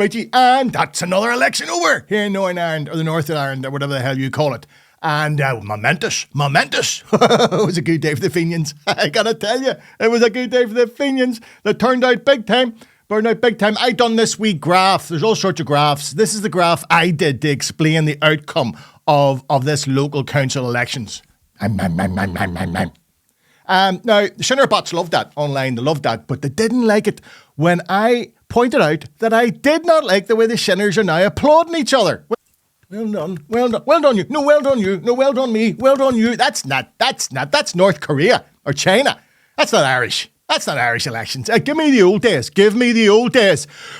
Spitty, and that's another election over here in Northern Ireland, or the North of Ireland, or whatever the hell you call it. And momentous. It was a good day for the Fenians. I gotta tell you, it was a good day for the Fenians. They turned out big time. I done this wee graph. There's all sorts of graphs. This is the graph I did to explain the outcome of this local council elections. Now, the Shinner bots loved that online. They loved that, but they didn't like it when I pointed out that I did not like the way the Shinners are now applauding each other. Well done you. No, well done you. No, well done me. Well done you. That's North Korea or China. That's not Irish. That's not Irish elections. Give me the old days.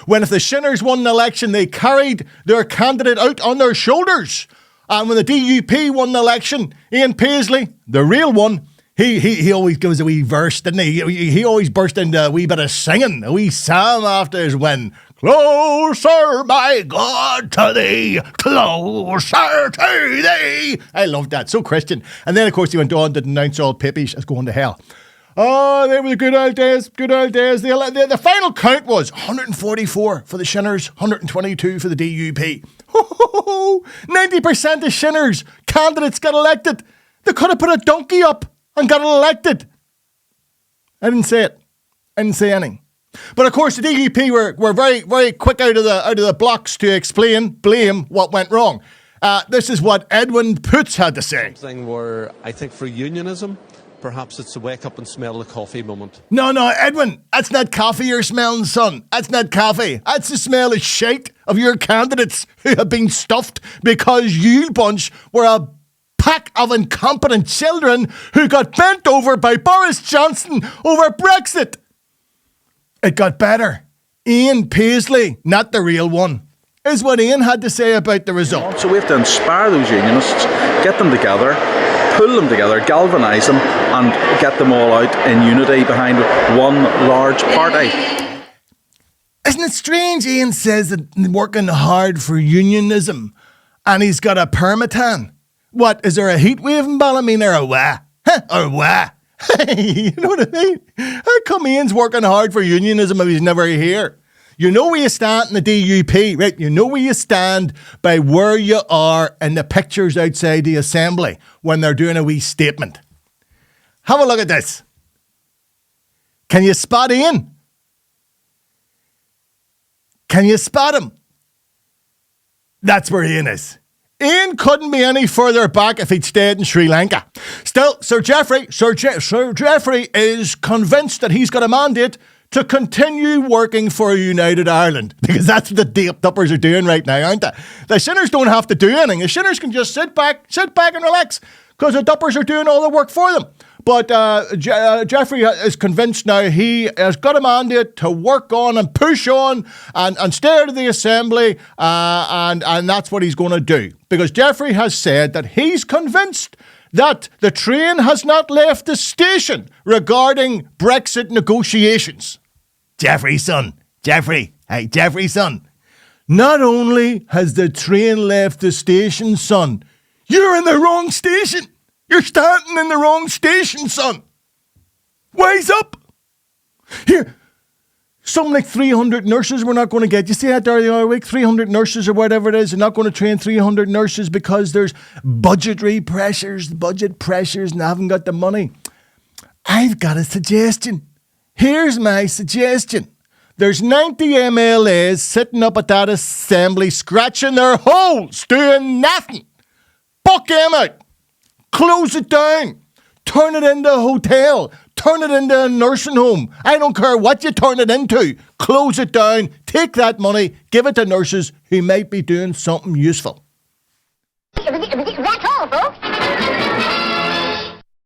When if the Shinners won an election, they carried their candidate out on their shoulders. And when the DUP won the election, Ian Paisley, the real one, he always gives a wee verse, didn't he? He always burst into a wee bit of singing, a wee psalm after his win. Closer, my God, to thee, closer to thee. I loved that, so Christian. And then, of course, he went on to denounce all Pippies as going to hell. Oh, they were the good old days. The final count was 144 for the Shinners, 122 for the DUP. 90% of Shinners candidates got elected. They could have put a donkey up and got elected. I didn't say it. I didn't say anything. But of course, the DUP were very, very quick out of the blocks to blame what went wrong. This is what Edwin Poots had to say. Something where I think for unionism, perhaps it's a wake up and smell the coffee moment. No, Edwin, that's not coffee you're smelling, son. That's not coffee. That's the smell of shite of your candidates who have been stuffed because you bunch were a pack of incompetent children who got bent over by Boris Johnson over Brexit. It got better. Ian Paisley, not the real one, is what Ian had to say about the result. So we have to inspire those unionists, get them together, pull them together, galvanise them, and get them all out in unity behind one large party. Isn't it strange Ian says that working hard for unionism and he's got a permatan? What, is there a heat wave in Ballymena or what? Or what? You know what I mean? How come Ian's working hard for unionism if he's never here? You know where you stand in the DUP, right? You know where you stand by where you are in the pictures outside the assembly when they're doing a wee statement. Have a look at this. Can you spot Ian? Can you spot him? That's where Ian is. Ian couldn't be any further back if he'd stayed in Sri Lanka. Still, Sir Geoffrey is convinced that he's got a mandate to continue working for a united Ireland, because that's what the Duppers are doing right now, aren't they? The Shinners don't have to do anything. The Shinners can just sit back and relax, because the Duppers are doing all the work for them. But Geoffrey is convinced now he has got a mandate to work on and push on and stay out of the assembly, and that's what he's going to do. Because Geoffrey has said that he's convinced that the train has not left the station regarding Brexit negotiations. Geoffrey, son. Not only has the train left the station, son, you're in the wrong station. You're starting in the wrong station, son. Wise up. Here, something like 300 nurses we're not going to get. You see that there the other week? 300 nurses or whatever it is. They're not going to train 300 nurses because there's budget pressures, and I haven't got the money. I've got a suggestion. Here's my suggestion. There's 90 MLAs sitting up at that assembly scratching their holes, doing nothing. Buck them out. Close it down. Turn it into a hotel. Turn it into a nursing home. I don't care what you turn it into. Close it down. Take that money. Give it to nurses who might be doing something useful. That's all, folks.